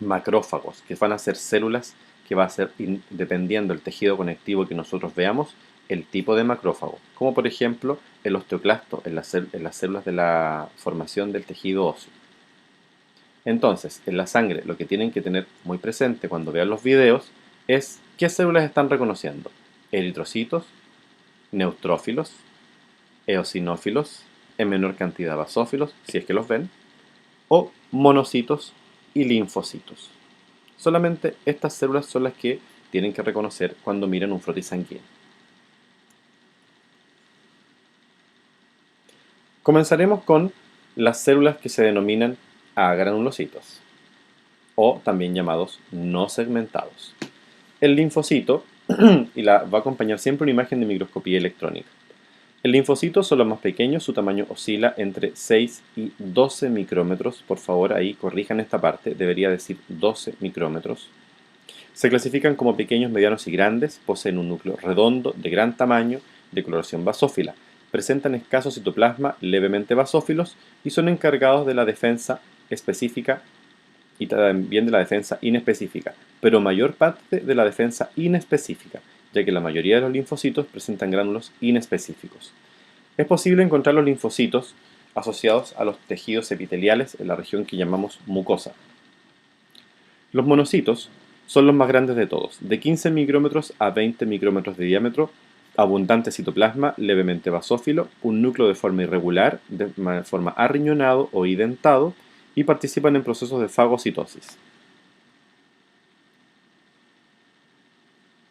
macrófagos, que van a ser células que va a ser, dependiendo del tejido conectivo que nosotros veamos, el tipo de macrófago, como por ejemplo el osteoclasto en las células de la formación del tejido óseo. Entonces, en la sangre lo que tienen que tener muy presente cuando vean los videos es qué células están reconociendo: eritrocitos, neutrófilos, eosinófilos, en menor cantidad basófilos, si es que los ven, o monocitos y linfocitos. Solamente estas células son las que tienen que reconocer cuando miran un frotis sanguíneo. Comenzaremos con las células que se denominan agranulocitos, o también llamados no segmentados. El linfocito, va a acompañar siempre una imagen de microscopía electrónica. El linfocito son los más pequeños, su tamaño oscila entre 6 y 12 micrómetros. Por favor, ahí corrijan esta parte, debería decir 12 micrómetros. Se clasifican como pequeños, medianos y grandes, poseen un núcleo redondo, de gran tamaño, de coloración basófila. Presentan escaso citoplasma, levemente basófilos y son encargados de la defensa específica y también de la defensa inespecífica, pero mayor parte de la defensa inespecífica, ya que la mayoría de los linfocitos presentan gránulos inespecíficos. Es posible encontrar los linfocitos asociados a los tejidos epiteliales en la región que llamamos mucosa. Los monocitos son los más grandes de todos, de 15 micrómetros a 20 micrómetros de diámetro, abundante citoplasma, levemente basófilo, un núcleo de forma irregular, de forma arriñonado o identado, y participan en procesos de fagocitosis.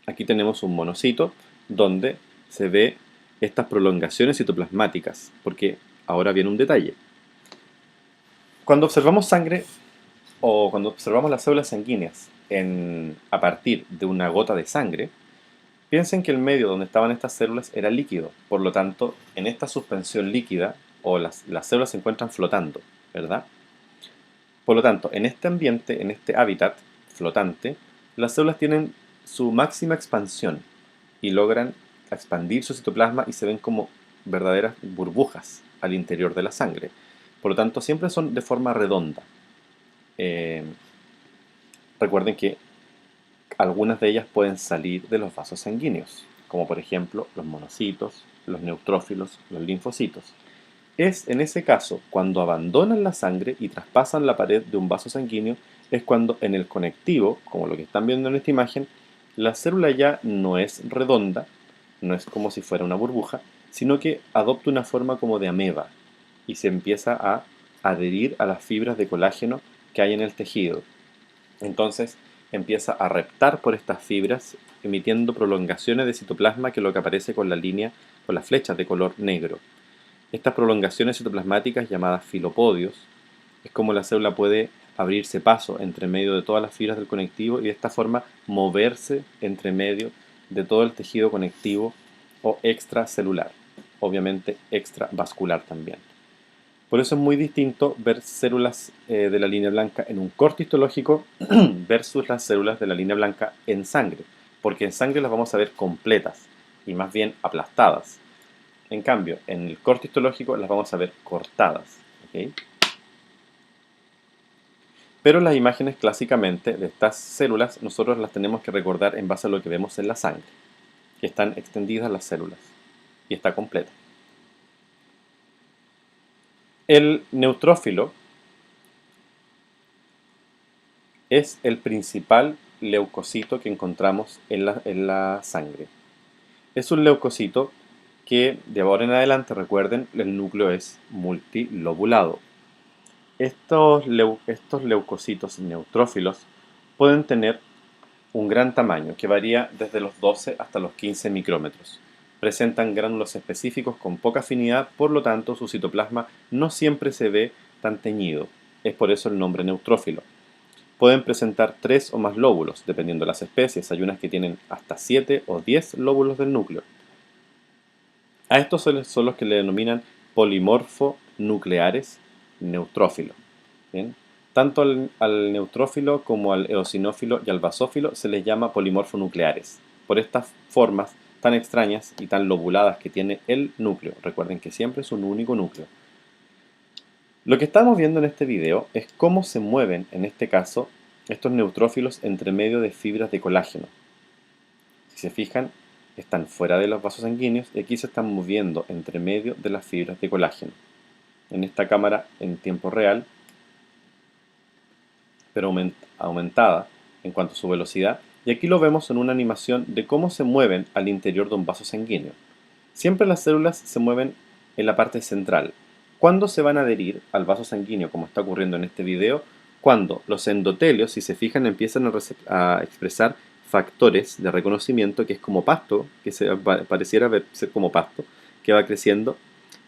Aquí tenemos un monocito donde se ve estas prolongaciones citoplasmáticas, porque ahora viene un detalle. Cuando observamos sangre o cuando observamos las células sanguíneas a partir de una gota de sangre, piensen que el medio donde estaban estas células era líquido, por lo tanto, en esta suspensión líquida, las células se encuentran flotando, ¿verdad? Por lo tanto, en este ambiente, en este hábitat flotante, las células tienen su máxima expansión y logran expandir su citoplasma y se ven como verdaderas burbujas al interior de la sangre. Por lo tanto, siempre son de forma redonda. Recuerden que algunas de ellas pueden salir de los vasos sanguíneos, como por ejemplo los monocitos, los neutrófilos, los linfocitos. Es en ese caso cuando abandonan la sangre y traspasan la pared de un vaso sanguíneo, es cuando en el conectivo, como lo que están viendo en esta imagen, la célula ya no es redonda, no es como si fuera una burbuja, sino que adopta una forma como de ameba y se empieza a adherir a las fibras de colágeno que hay en el tejido. Entonces empieza a reptar por estas fibras, emitiendo prolongaciones de citoplasma, que es lo que aparece con con las flechas de color negro. Estas prolongaciones citoplasmáticas, llamadas filopodios, es como la célula puede abrirse paso entre medio de todas las fibras del conectivo y de esta forma moverse entre medio de todo el tejido conectivo o extracelular, obviamente extravascular también. Por eso es muy distinto ver células de la línea blanca en un corte histológico versus las células de la línea blanca en sangre, porque en sangre las vamos a ver completas y más bien aplastadas. En cambio, en el corte histológico las vamos a ver cortadas. ¿Okay? Pero las imágenes clásicamente de estas células nosotros las tenemos que recordar en base a lo que vemos en la sangre, que están extendidas las células y está completa. El neutrófilo es el principal leucocito que encontramos en la sangre. Es un leucocito que de ahora en adelante, recuerden, el núcleo es multilobulado. Estos leucocitos neutrófilos pueden tener un gran tamaño que varía desde los 12 hasta los 15 micrómetros. Presentan gránulos específicos con poca afinidad, por lo tanto su citoplasma no siempre se ve tan teñido. Es por eso el nombre neutrófilo. Pueden presentar 3 o más lóbulos, dependiendo de las especies. Hay unas que tienen hasta 7 o 10 lóbulos del núcleo. A estos son los que le denominan polimorfonucleares neutrófilo. ¿Bien? Tanto al neutrófilo como al eosinófilo y al basófilo se les llama polimorfonucleares, por estas formas tan extrañas y tan lobuladas que tiene el núcleo. Recuerden que siempre es un único núcleo. Lo que estamos viendo en este video es cómo se mueven, en este caso, estos neutrófilos entre medio de fibras de colágeno. Si se fijan, están fuera de los vasos sanguíneos y aquí se están moviendo entre medio de las fibras de colágeno. En esta cámara en tiempo real, pero aumentada en cuanto a su velocidad, y aquí lo vemos en una animación de cómo se mueven al interior de un vaso sanguíneo. Siempre las células se mueven en la parte central. ¿Cuándo se van a adherir al vaso sanguíneo, como está ocurriendo en este video? Cuando los endotelios, si se fijan, empiezan a expresar factores de reconocimiento, que es como pasto, que pareciera ser como pasto, que va creciendo.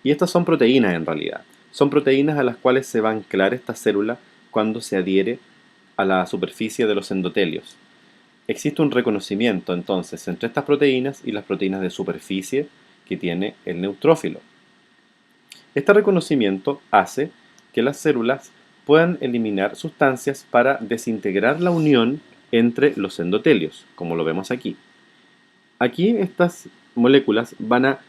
Y estas son proteínas en realidad. Son proteínas a las cuales se va a anclar esta célula cuando se adhiere a la superficie de los endotelios. Existe un reconocimiento entonces entre estas proteínas y las proteínas de superficie que tiene el neutrófilo. Este reconocimiento hace que las células puedan eliminar sustancias para desintegrar la unión entre los endotelios, como lo vemos aquí. Aquí estas moléculas van a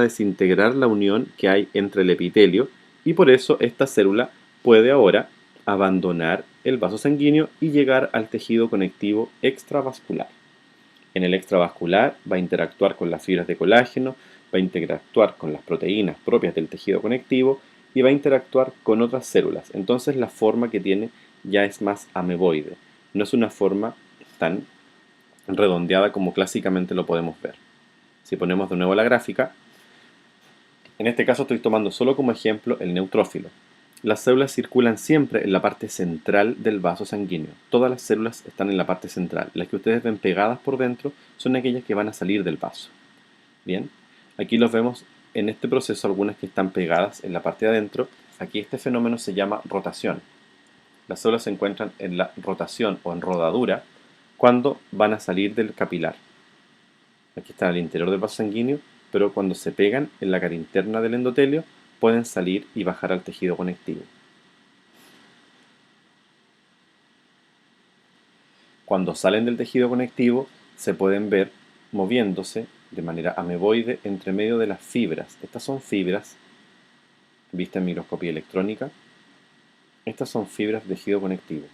desintegrar la unión que hay entre el epitelio y por eso esta célula puede ahora abandonar el vaso sanguíneo y llegar al tejido conectivo extravascular. En el extravascular va a interactuar con las fibras de colágeno, va a interactuar con las proteínas propias del tejido conectivo y va a interactuar con otras células. Entonces la forma que tiene ya es más ameboide. No es una forma tan redondeada como clásicamente lo podemos ver. Si ponemos de nuevo la gráfica, en este caso estoy tomando solo como ejemplo el neutrófilo. Las células circulan siempre en la parte central del vaso sanguíneo. Todas las células están en la parte central. Las que ustedes ven pegadas por dentro son aquellas que van a salir del vaso. Bien, aquí los vemos en este proceso, algunas que están pegadas en la parte de adentro. Aquí este fenómeno se llama rotación. Las células se encuentran en la rotación o en rodadura cuando van a salir del capilar. Aquí está el interior del vaso sanguíneo, pero cuando se pegan en la cara interna del endotelio, pueden salir y bajar al tejido conectivo. Cuando salen del tejido conectivo, se pueden ver moviéndose de manera ameboide entre medio de las fibras. Estas son fibras vistas en microscopía electrónica. Estas son fibras de tejido conectivo.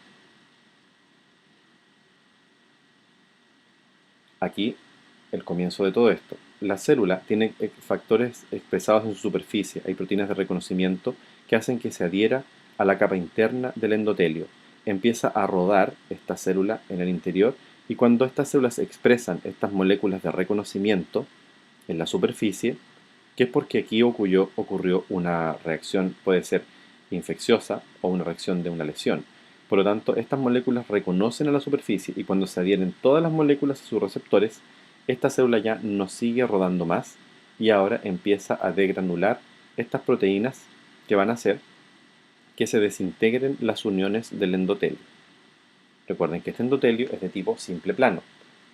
Aquí el comienzo de todo esto. La célula tiene factores expresados en su superficie. Hay proteínas de reconocimiento que hacen que se adhiera a la capa interna del endotelio. Empieza a rodar esta célula en el interior y cuando estas células expresan estas moléculas de reconocimiento en la superficie, que es porque aquí ocurrió una reacción, puede ser infecciosa o una reacción de una lesión. Por lo tanto, estas moléculas reconocen a la superficie y cuando se adhieren todas las moléculas a sus receptores, esta célula ya no sigue rodando más y ahora empieza a degranular estas proteínas que van a hacer que se desintegren las uniones del endotelio. Recuerden que este endotelio es de tipo simple plano,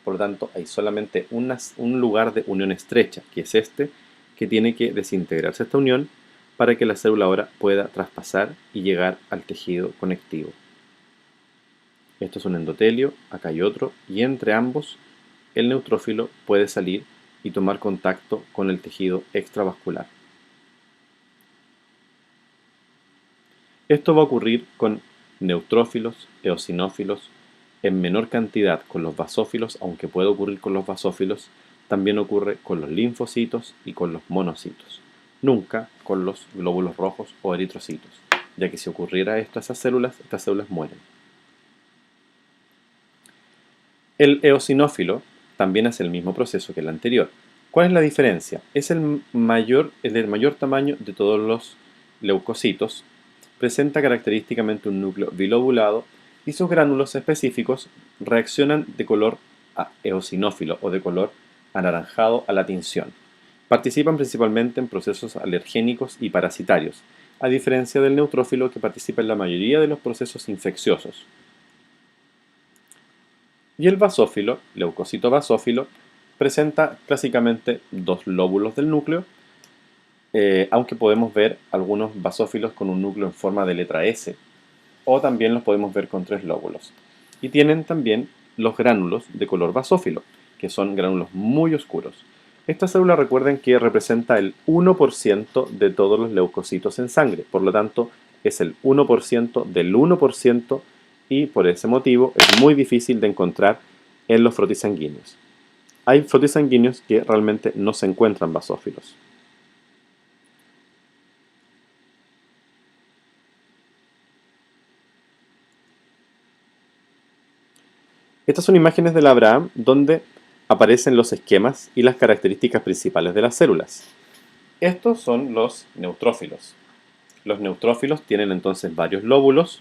por lo tanto hay solamente un lugar de unión estrecha, que es este, que tiene que desintegrarse esta unión para que la célula ahora pueda traspasar y llegar al tejido conectivo. Esto es un endotelio, acá hay otro, y entre ambos el neutrófilo puede salir y tomar contacto con el tejido extravascular. Esto va a ocurrir con neutrófilos, eosinófilos, en menor cantidad con los basófilos, aunque puede ocurrir con los basófilos, también ocurre con los linfocitos y con los monocitos, nunca con los glóbulos rojos o eritrocitos, ya que si ocurriera esto a estas células mueren. El eosinófilo también hace el mismo proceso que el anterior. ¿Cuál es la diferencia? Es el del mayor tamaño de todos los leucocitos, presenta característicamente un núcleo bilobulado y sus gránulos específicos reaccionan de color eosinófilo o de color anaranjado a la tinción. Participan principalmente en procesos alergénicos y parasitarios, a diferencia del neutrófilo que participa en la mayoría de los procesos infecciosos. Y el basófilo, leucocito basófilo, presenta clásicamente dos lóbulos del núcleo, aunque podemos ver algunos basófilos con un núcleo en forma de letra S, o también los podemos ver con tres lóbulos. Y tienen también los gránulos de color basófilo, que son gránulos muy oscuros. Esta célula, recuerden que representa el 1% de todos los leucocitos en sangre, por lo tanto es el 1% del 1% y por ese motivo es muy difícil de encontrar en los frotisanguíneos. Hay frotisanguíneos que realmente no se encuentran basófilos. Estas son imágenes del Abraham donde aparecen los esquemas y las características principales de las células. Estos son los neutrófilos. Los neutrófilos tienen entonces varios lóbulos.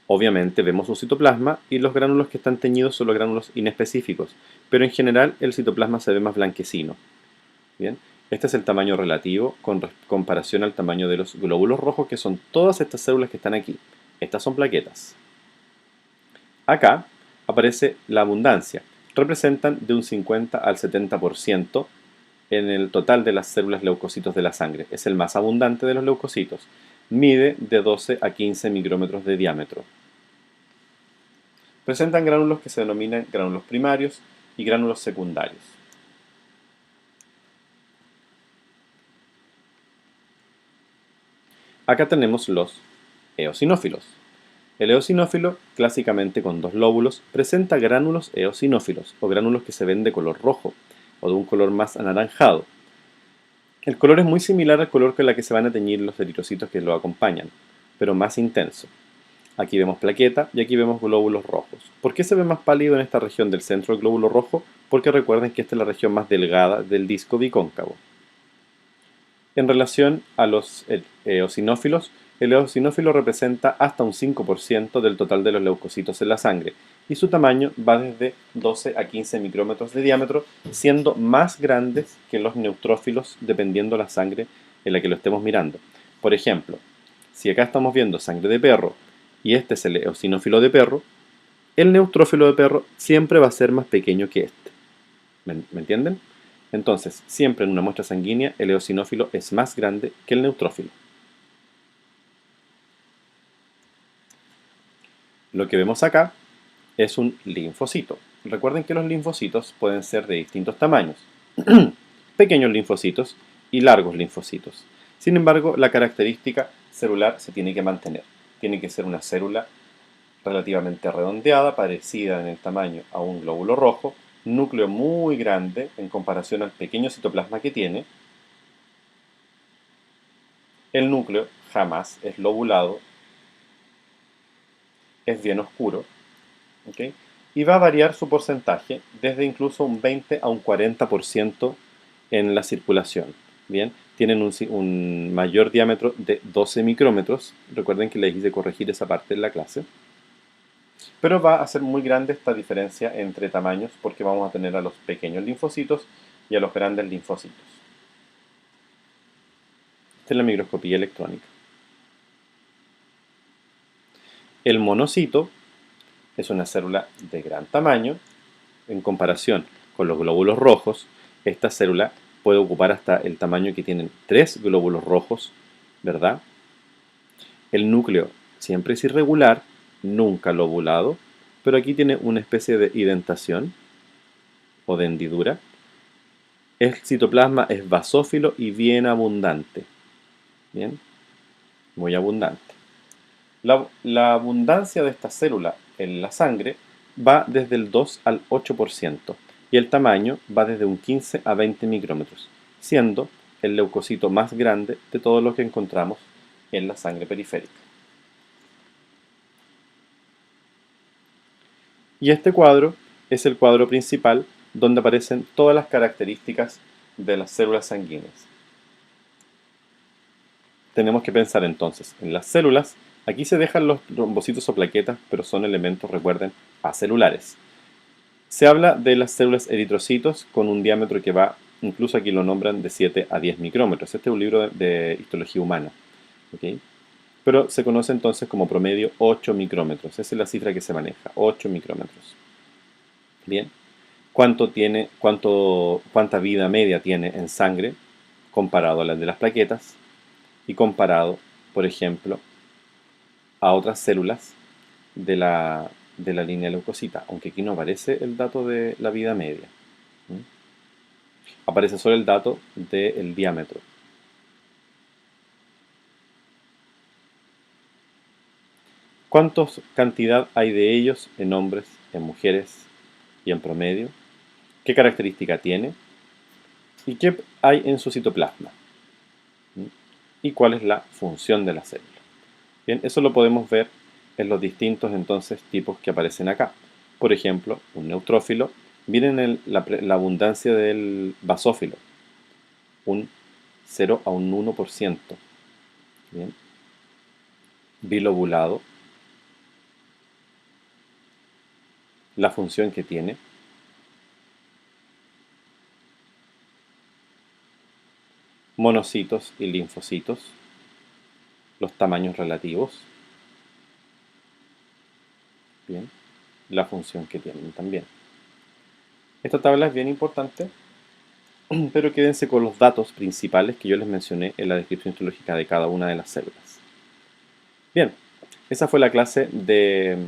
Obviamente vemos un citoplasma y los gránulos que están teñidos son los gránulos inespecíficos, pero en general el citoplasma se ve más blanquecino. Bien, este es el tamaño relativo con comparación al tamaño de los glóbulos rojos, que son todas estas células que están aquí. Estas son plaquetas. Acá aparece la abundancia. Representan de un 50 al 70% en el total de las células leucocitos de la sangre. Es el más abundante de los leucocitos. Mide de 12 a 15 micrómetros de diámetro. Presentan gránulos que se denominan gránulos primarios y gránulos secundarios. Acá tenemos los eosinófilos. El eosinófilo, clásicamente con dos lóbulos, presenta gránulos eosinófilos o gránulos que se ven de color rojo o de un color más anaranjado. El color es muy similar al color con el que se van a teñir los eritrocitos que lo acompañan, pero más intenso. Aquí vemos plaqueta y aquí vemos glóbulos rojos. ¿Por qué se ve más pálido en esta región del centro del glóbulo rojo? Porque recuerden que esta es la región más delgada del disco bicóncavo. En relación a los eosinófilos, el eosinófilo representa hasta un 5% del total de los leucocitos en la sangre y su tamaño va desde 12 a 15 micrómetros de diámetro, siendo más grandes que los neutrófilos dependiendo la sangre en la que lo estemos mirando. Por ejemplo, si acá estamos viendo sangre de perro y este es el eosinófilo de perro, el neutrófilo de perro siempre va a ser más pequeño que este. ¿Me entienden? Entonces, siempre en una muestra sanguínea el eosinófilo es más grande que el neutrófilo. Lo que vemos acá es un linfocito. Recuerden que los linfocitos pueden ser de distintos tamaños, pequeños linfocitos y largos linfocitos. Sin embargo, la característica celular se tiene que mantener. Tiene que ser una célula relativamente redondeada, parecida en el tamaño a un glóbulo rojo, núcleo muy grande en comparación al pequeño citoplasma que tiene. El núcleo jamás es lobulado, es bien oscuro, ¿okay? Y va a variar su porcentaje desde incluso un 20 a un 40% en la circulación. Bien, tienen un mayor diámetro de 12 micrómetros. Recuerden que les hice corregir esa parte en la clase. Pero va a ser muy grande esta diferencia entre tamaños porque vamos a tener a los pequeños linfocitos y a los grandes linfocitos. Esta es la microscopía electrónica. El monocito es una célula de gran tamaño. En comparación con los glóbulos rojos, esta célula puede ocupar hasta el tamaño que tienen 3 glóbulos rojos, ¿verdad? El núcleo siempre es irregular, nunca lobulado, pero aquí tiene una especie de indentación o de hendidura. El citoplasma es basófilo y bien abundante. Bien, muy abundante. La abundancia de esta célula en la sangre va desde el 2 al 8% y el tamaño va desde un 15 a 20 micrómetros, siendo el leucocito más grande de todos los que encontramos en la sangre periférica. Y este cuadro es el cuadro principal donde aparecen todas las características de las células sanguíneas. Tenemos que pensar entonces en las células. Aquí se dejan los trombocitos o plaquetas, pero son elementos, recuerden, acelulares. Se habla de las células eritrocitos con un diámetro que va, incluso aquí lo nombran, de 7 a 10 micrómetros. Este es un libro de histología humana. ¿Okay? Pero se conoce entonces como promedio 8 micrómetros. Esa es la cifra que se maneja, 8 micrómetros. Bien. ¿Cuánta vida media tiene en sangre comparado a la de las plaquetas y comparado, por ejemplo, a otras células de la línea leucocita? Aunque aquí no aparece el dato de la vida media. Aparece solo el dato del diámetro. ¿Cuántos cantidad hay de ellos en hombres, en mujeres y en promedio? ¿Qué característica tiene? ¿Y qué hay en su citoplasma? ¿Y cuál es la función de la célula? Bien, eso lo podemos ver en los distintos entonces tipos que aparecen acá. Por ejemplo, un neutrófilo. Miren la abundancia del basófilo. Un 0 a un 1%. Bien. Bilobulado. La función que tiene. Monocitos y linfocitos. Los tamaños relativos. Bien. La función que tienen también. Esta tabla es bien importante, pero quédense con los datos principales que yo les mencioné en la descripción histológica de cada una de las células. Bien, esa fue la clase de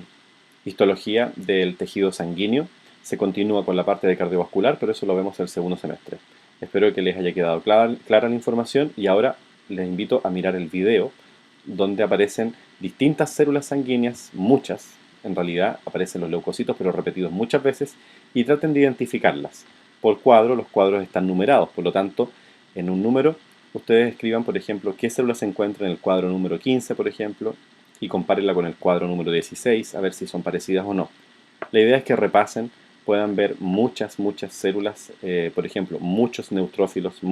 histología del tejido sanguíneo. Se continúa con la parte de cardiovascular, pero eso lo vemos en el segundo semestre. Espero que les haya quedado clara la información y ahora les invito a mirar el video donde aparecen distintas células sanguíneas, muchas, en realidad aparecen los leucocitos pero repetidos muchas veces, y traten de identificarlas. Por cuadro, los cuadros están numerados, por lo tanto, en un número ustedes escriban, por ejemplo, qué célula se encuentra en el cuadro número 15, por ejemplo, y compárenla con el cuadro número 16, a ver si son parecidas o no. La idea es que repasen, puedan ver muchas células, por ejemplo, muchos neutrófilos,